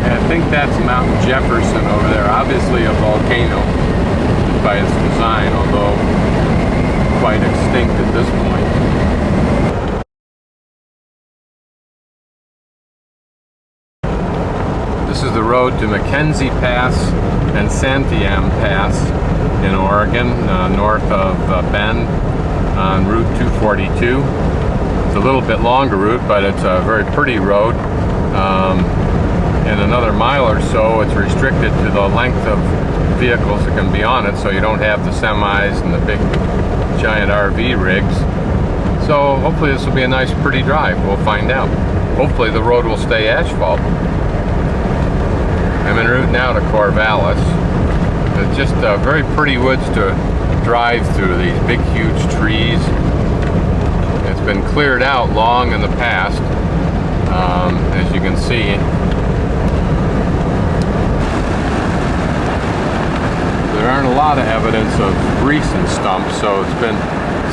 I think that's Mount Jefferson over there. Obviously a volcano by its design, although quite extinct at this point. This is the road to McKenzie Pass and Santiam Pass in Oregon, north of Bend on Route 242. It's a little bit longer route, but it's a very pretty road. In another mile or so, it's restricted to the length of vehicles that can be on it, so you don't have the semis and the big giant RV rigs. So hopefully this will be a nice pretty drive. We'll find out. Hopefully the road will stay asphalt. I'm en route now to Corvallis. It's just very pretty woods to drive through, these big huge trees. It's been cleared out long in the past, as you can see. There aren't a lot of evidence of recent stumps, so it's been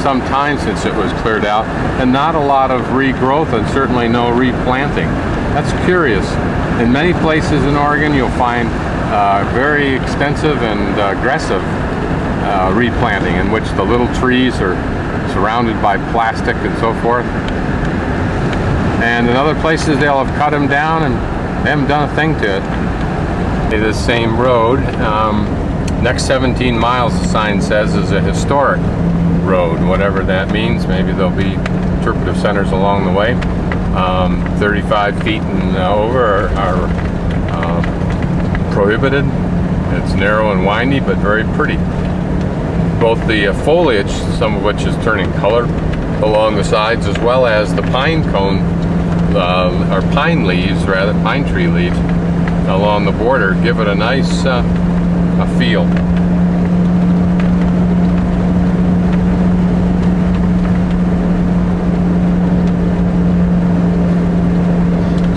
some time since it was cleared out, and not a lot of regrowth, and certainly no replanting. That's curious. In many places in Oregon, you'll find very extensive and aggressive replanting, in which the little trees are surrounded by plastic and so forth. And in other places, they'll have cut them down and they haven't done a thing to it. This same road, next 17 miles, the sign says, is a historic road, whatever that means. Maybe there'll be interpretive centers along the way. 35 feet and over are prohibited. It's narrow and windy, but very pretty. Both the foliage, some of which is turning color along the sides, as well as the pine cone, or pine leaves rather, pine tree leaves along the border, give it a nice feel.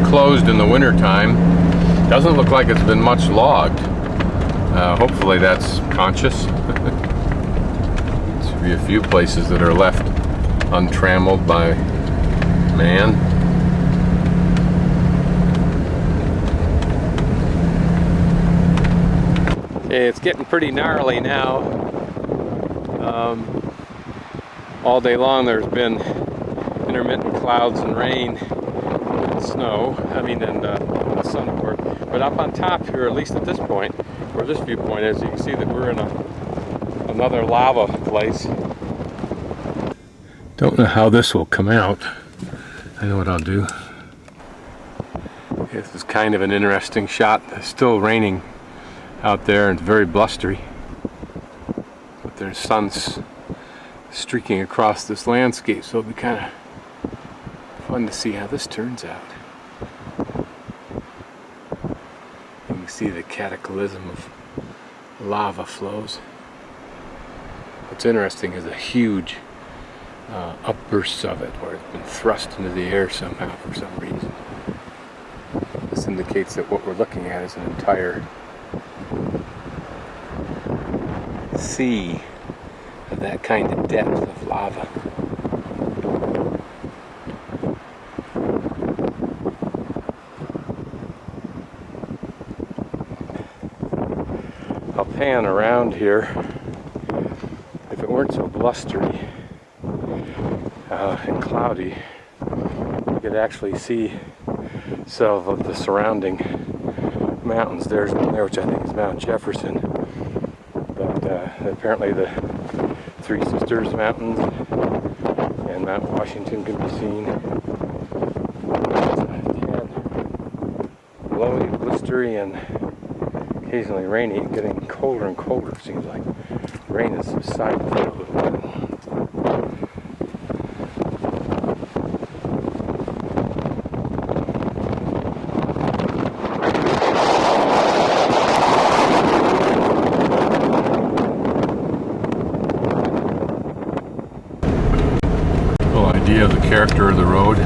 Closed in the winter time. Doesn't look like it's been much logged. Hopefully that's conscious. There's be a few places that are left untrammeled by man. Okay, it's getting pretty gnarly now. All day long there's been intermittent clouds and rain and snow, and the sun, of course. But up on top here, at least at this point, where this viewpoint is, you can see that we're in another lava place. Don't know how this will come out. I know what I'll do. This is kind of an interesting shot. It's still raining out there and it's very blustery. But there's sun's streaking across this landscape, so it'll be kind of fun to see how this turns out. You can see the cataclysm of lava flows. What's interesting is a huge upbursts of it, where it's been thrust into the air somehow for some reason. This indicates that what we're looking at is an entire sea of that kind of depth of lava. I'll pan around here. If it weren't so blustery and cloudy, you could actually see some of the surrounding mountains. There's one there, which I think is Mount Jefferson, but apparently the Three Sisters Mountains and Mount Washington can be seen. Blowy, blistery, and occasionally rainy, getting colder and colder, it seems like. Rain has subsided for a little bit. Of the character of the road. You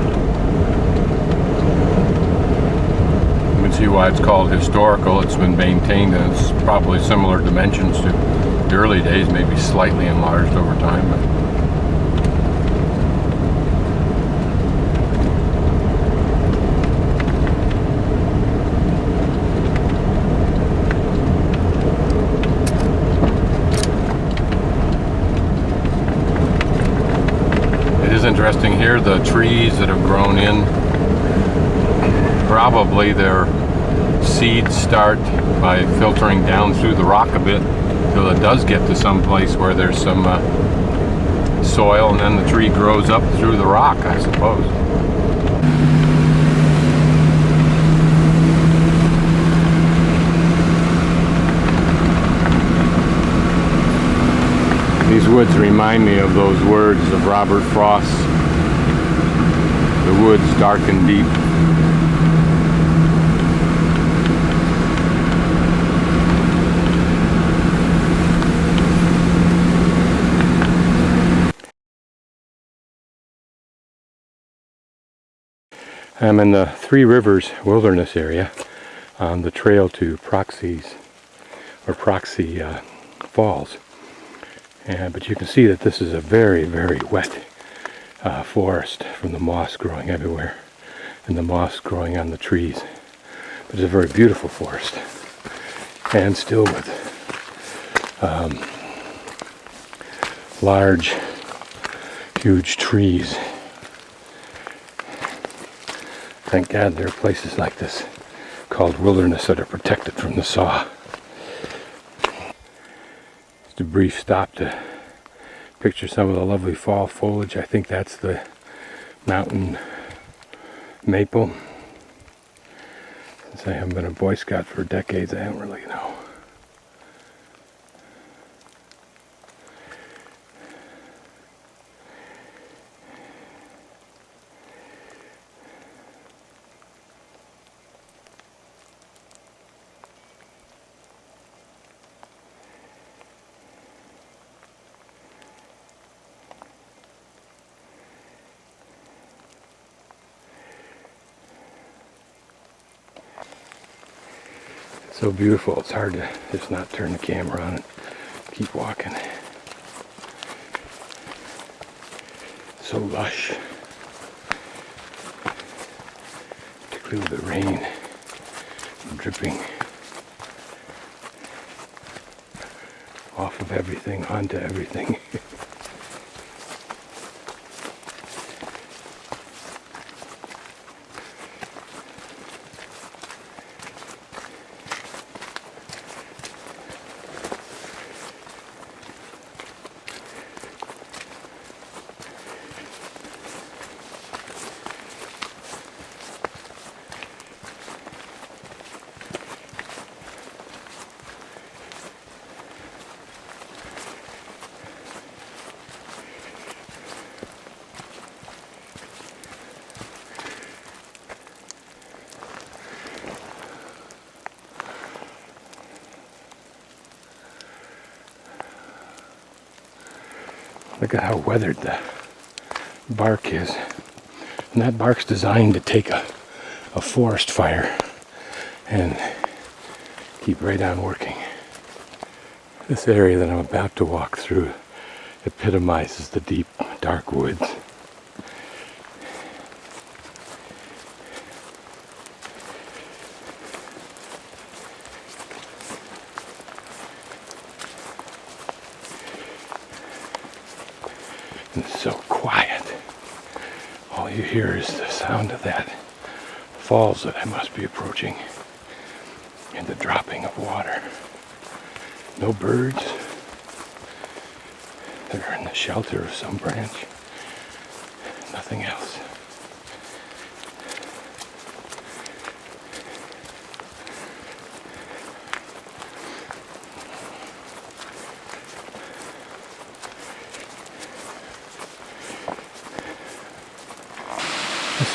can see why it's called historical. It's been maintained and it's probably similar dimensions to the early days, maybe slightly enlarged over time. But here, the trees that have grown in, probably their seeds start by filtering down through the rock a bit till it does get to some place where there's some soil, and then the tree grows up through the rock, I suppose. These woods remind me of those words of Robert Frost, "The woods dark and deep." I'm in the Three Rivers Wilderness area on the trail to Koosah Falls. But you can see that this is a very, very wet forest from the moss growing everywhere and the moss growing on the trees. But it's a very beautiful forest, and still with large, huge trees. Thank God there are places like this called wilderness that are protected from the saw. Just a brief stop to picture some of the lovely fall foliage. I think that's the mountain maple. Since I haven't been a Boy Scout for decades, I don't really know. So beautiful, it's hard to just not turn the camera on and keep walking. So lush, particularly with the rain dripping off of everything onto everything. Look at how weathered the bark is. And that bark's designed to take a forest fire and keep right on working. This area that I'm about to walk through epitomizes the deep, dark woods. And it's so quiet. All you hear is the sound of that falls that I must be approaching and the dropping of water. No birds. They're in the shelter of some branch. Nothing else.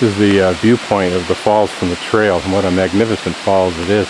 This is the viewpoint of the falls from the trail, and what a magnificent falls it is.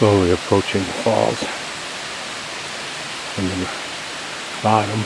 Slowly approaching the falls from the bottom.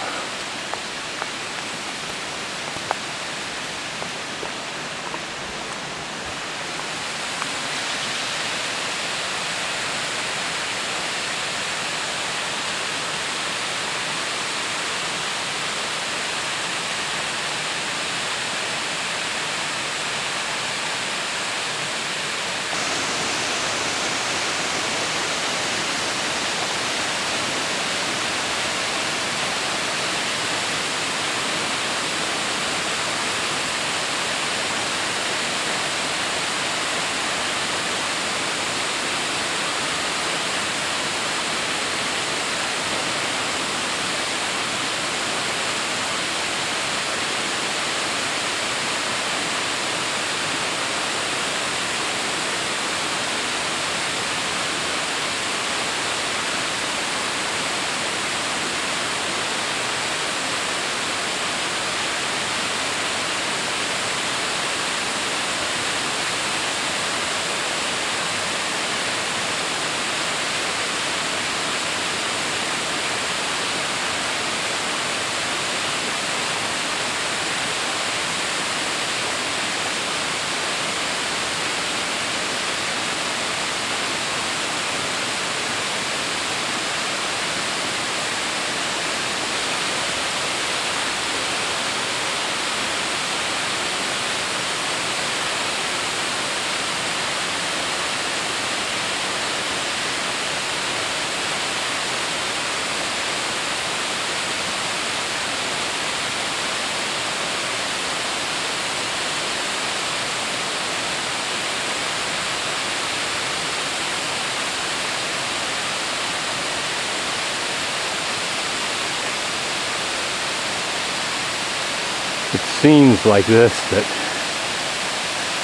It's scenes like this that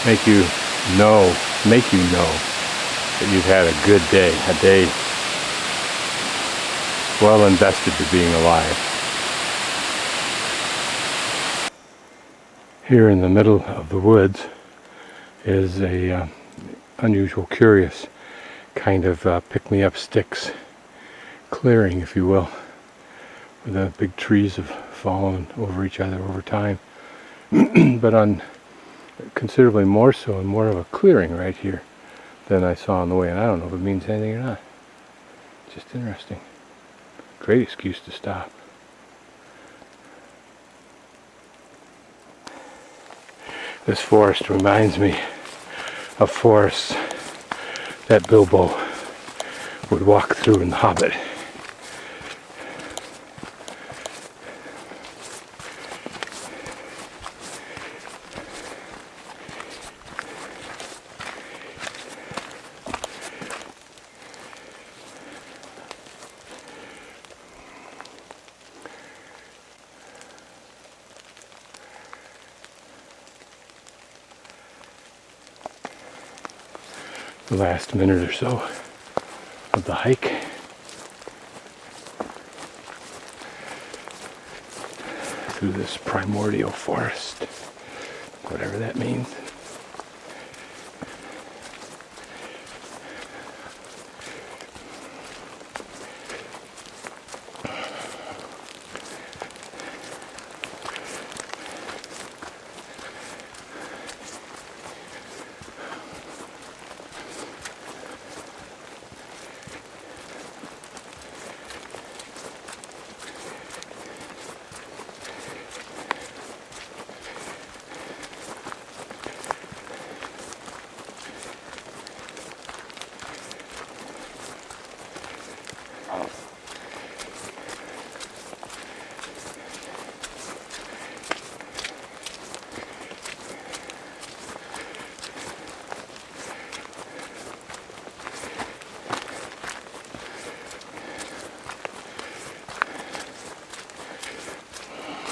make you know that you've had a good day, a day well invested to being alive. Here in the middle of the woods is a unusual, curious kind of pick-me-up sticks clearing, if you will, where the big trees have fallen over each other over time, but on considerably more so and more of a clearing right here than I saw on the way. And I don't know if it means anything or not. Just interesting. Great excuse to stop. This forest reminds me of forests that Bilbo would walk through in The Hobbit. The last minute or so of the hike. Through this primordial forest, whatever that means.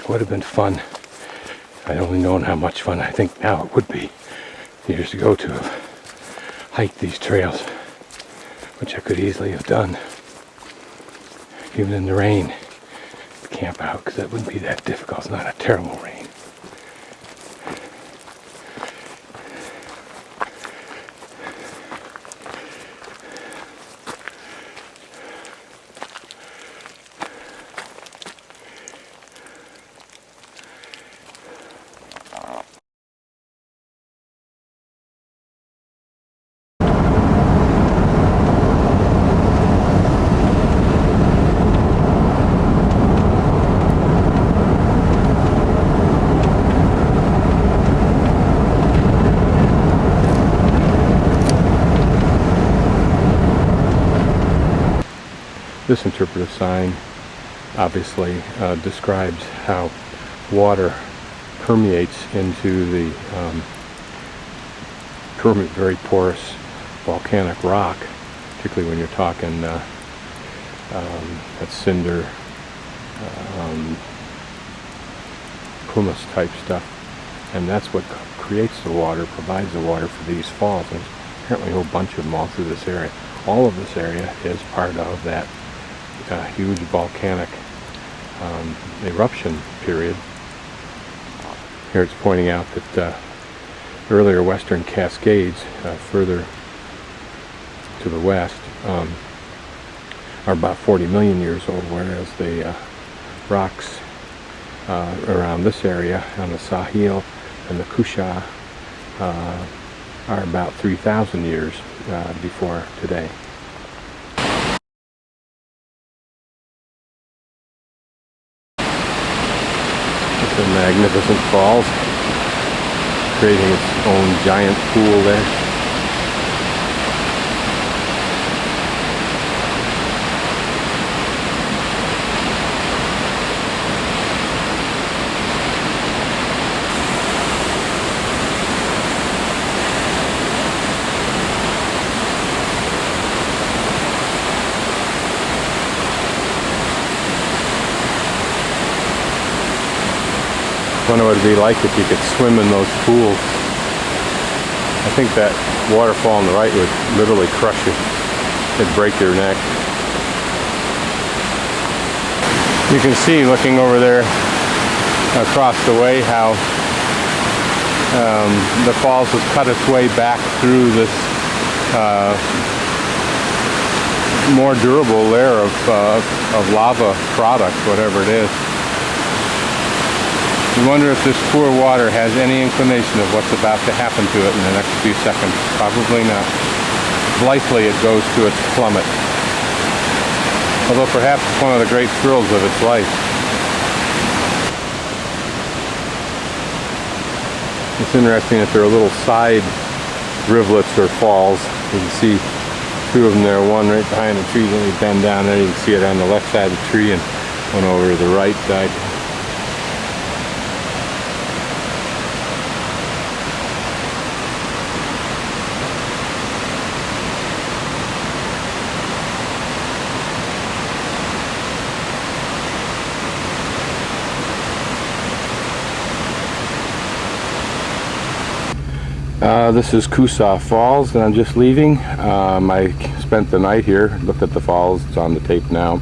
Would have been fun. I'd only known how much fun I think now it would be years ago to have hiked these trails, which I could easily have done, even in the rain, camp out, because that wouldn't be that difficult. It's not a terrible rain. This interpretive sign obviously describes how water permeates into the very porous volcanic rock, particularly when you're talking that cinder, pumice type stuff, and that's what creates the water, provides the water for these falls. And there's apparently a whole bunch of them all through this area. All of this area is part of that huge volcanic eruption period. Here it's pointing out that earlier western Cascades, further to the west, are about 40 million years old, whereas the rocks around this area on the Sahalie and the Koosah are about 3,000 years before today. It's a magnificent falls, creating its own giant pool there. I wonder what it'd be like if you could swim in those pools. I think that waterfall on the right would literally crush you. It'd break your neck. You can see, looking over there across the way, how the falls has cut its way back through this more durable layer of lava product, whatever it is. You wonder if this poor water has any inclination of what's about to happen to it in the next few seconds. Probably not. Blithely it goes to its plummet. Although perhaps it's one of the great thrills of its life. It's interesting that there are little side rivulets or falls. You can see two of them there, one right behind the tree. When you bend down there, you can see it on the left side of the tree, and one over to the right side. This is Koosah Falls, and I'm just leaving. I spent the night here, looked at the falls. It's on the tape now.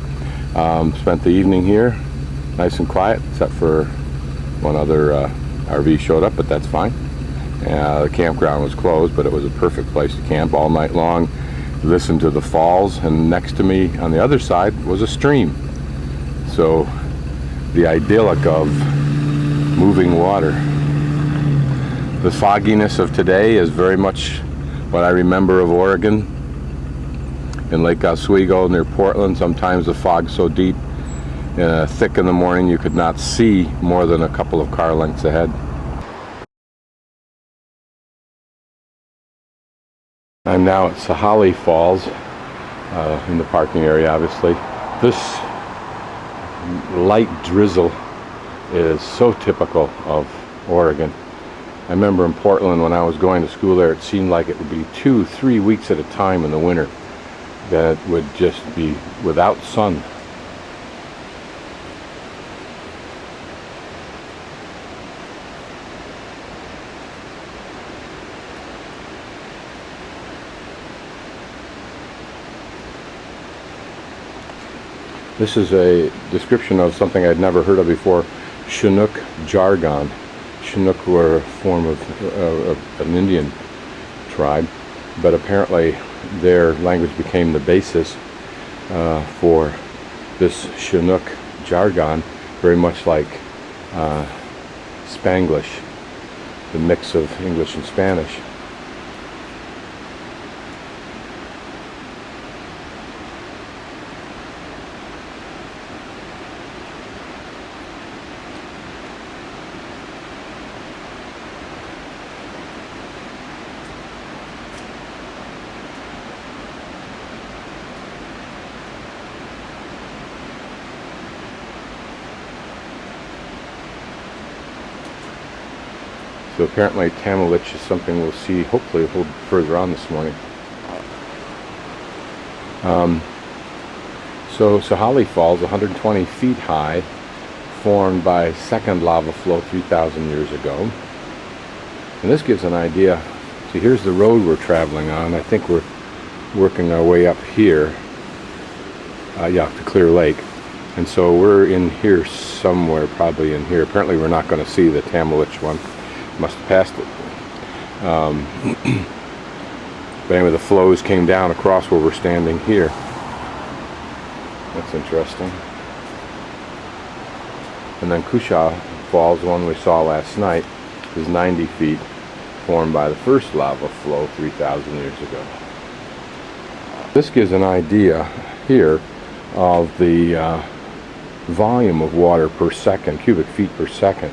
Spent the evening here, nice and quiet, except for one other RV showed up, but that's fine. The campground was closed, but it was a perfect place to camp all night long. Listen to the falls, and next to me on the other side was a stream. So the idyllic of moving water. The fogginess of today is very much what I remember of Oregon. In Lake Oswego near Portland, sometimes the fog's so deep, thick in the morning, you could not see more than a couple of car lengths ahead. I'm now at Sahalie Falls, in the parking area, obviously. This light drizzle is so typical of Oregon. I remember in Portland when I was going to school there, it seemed like it would be 2-3 weeks at a time in the winter that it would just be without sun. This is a description of something I'd never heard of before, Chinook jargon. Chinook were a form of an Indian tribe, but apparently their language became the basis for this Chinook jargon, very much like Spanglish, the mix of English and Spanish. So apparently Tamalich is something we'll see hopefully a little further on this morning. So Sahalie Falls, 120 feet high, formed by second lava flow 3,000 years ago. And this gives an idea. See, here's the road we're traveling on. I think we're working our way up here, to Clear Lake. And so we're in here somewhere, probably in here. Apparently we're not going to see the Tamalich one. Must have passed it. But anyway, the flows came down across where we're standing here. That's interesting. And then Koosah Falls, the one we saw last night, is 90 feet, formed by the first lava flow 3,000 years ago. This gives an idea here of the volume of water per second, cubic feet per second,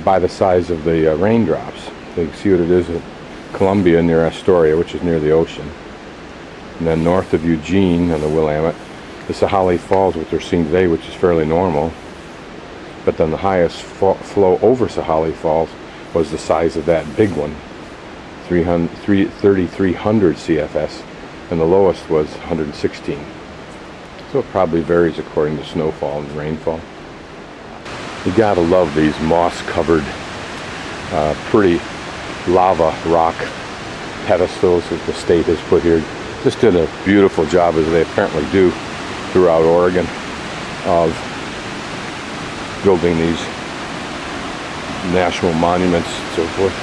by the size of the raindrops. You can see what it is at Columbia near Astoria, which is near the ocean. And then north of Eugene and the Willamette, the Sahalie Falls, which we're seeing today, which is fairly normal. But then the highest flow over Sahalie Falls was the size of that big one, 3,300 CFS, and the lowest was 116. So it probably varies according to snowfall and rainfall. You gotta love these moss-covered, pretty lava rock pedestals that the state has put here. Just did a beautiful job, as they apparently do throughout Oregon, of building these national monuments and so forth.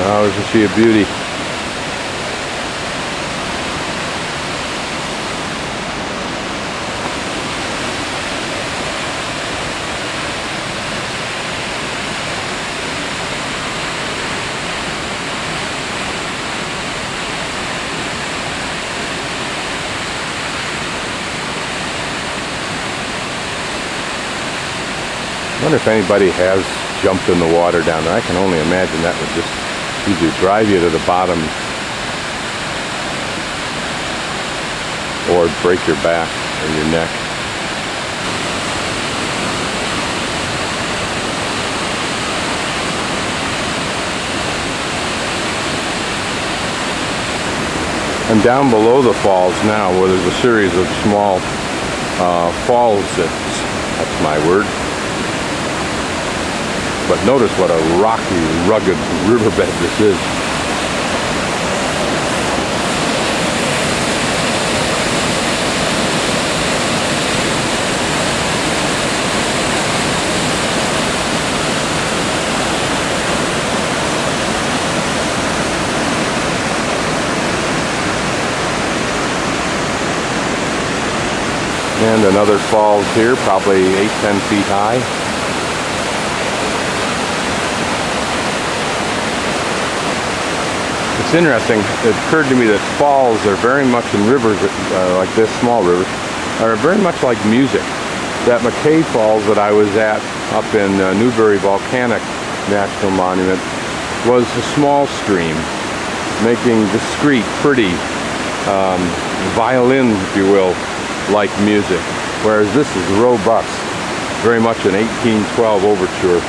Oh, isn't she a beauty? I wonder if anybody has jumped in the water down there. I can only imagine that would just either drive you to the bottom or break your back or your neck. And down below the falls now, where there's a series of small falls, that's my word. But notice what a rocky, rugged riverbed this is. And another falls here, probably 8-10 feet high. It's interesting, it occurred to me that falls are very much in rivers like this, small rivers, are very much like music. That McKenzie Falls that I was at up in Newberry Volcanic National Monument was a small stream, making discreet, pretty violin, if you will, like music. Whereas this is robust, very much an 1812 overture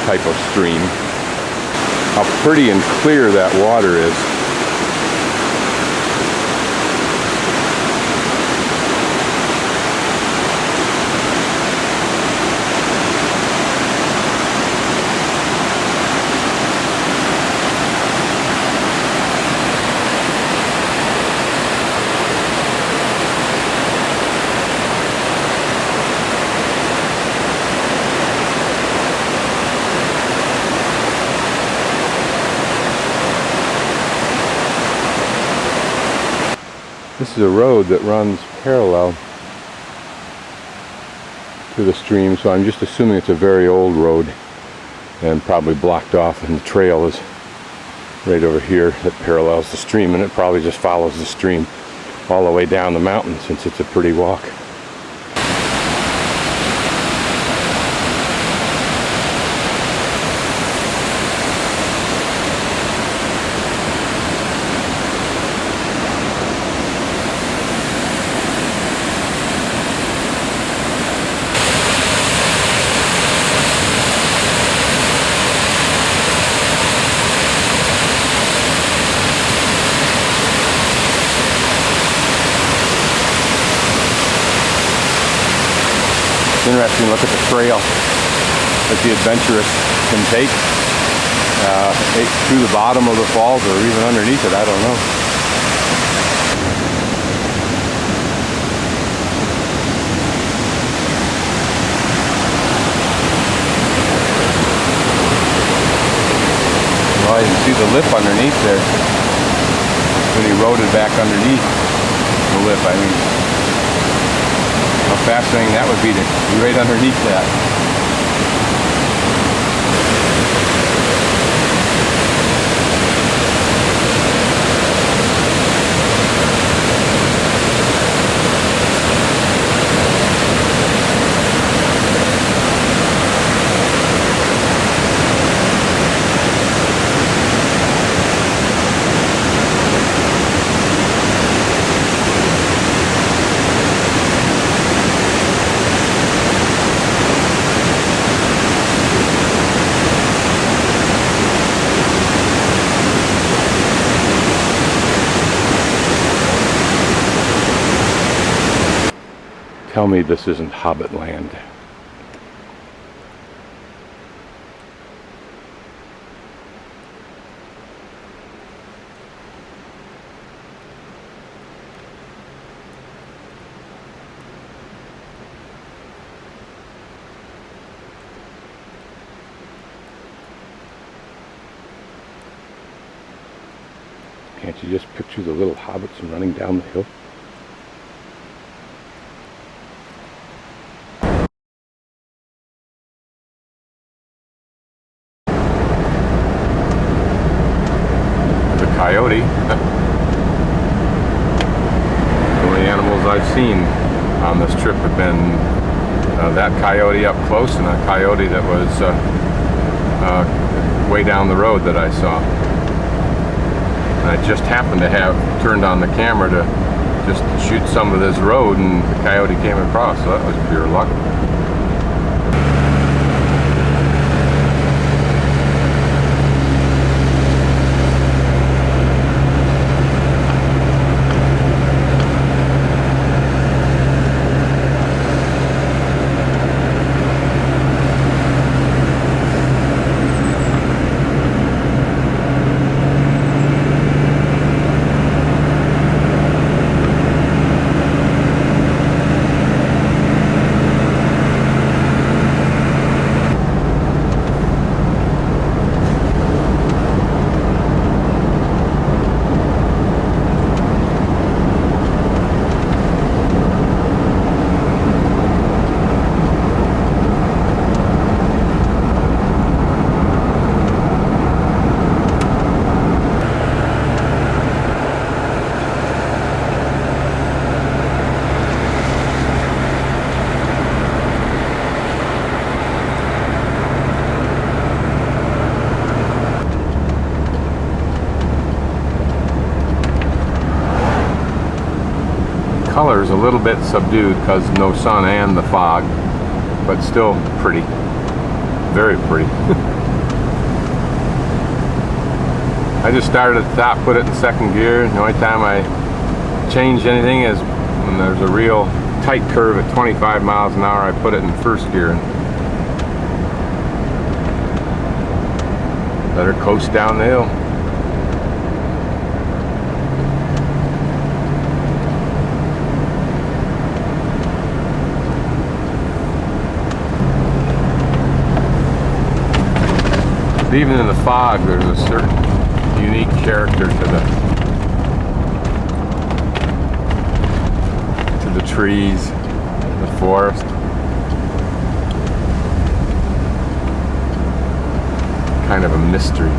type of stream. How pretty and clear that water is. This is a road that runs parallel to the stream, so I'm just assuming it's a very old road and probably blocked off, and the trail is right over here that parallels the stream, and it probably just follows the stream all the way down the mountain since it's a pretty walk. interesting to look at the trail that the adventurous can take through the bottom of the falls or even underneath it. I don't know. Well, you can see the lip underneath there. When he rode it back underneath the lip, I mean, how fascinating that would be to be right underneath that. Tell me this isn't Hobbit land. Can't you just picture the little hobbits running down the hill? Coyote. The only animals I've seen on this trip have been that coyote up close and a coyote that was way down the road that I saw. And I just happened to have turned on the camera to just shoot some of this road, and the coyote came across, so that was pure luck. Color is a little bit subdued because no sun and the fog, but still pretty, very pretty. I just started at the top, put it in second gear. The only time I change anything is when there's a real tight curve at 25 miles an hour. I put it in first gear and let her coast down the hill. Even in the fog, there's a certain unique character to the trees, the forest. Kind of a mystery.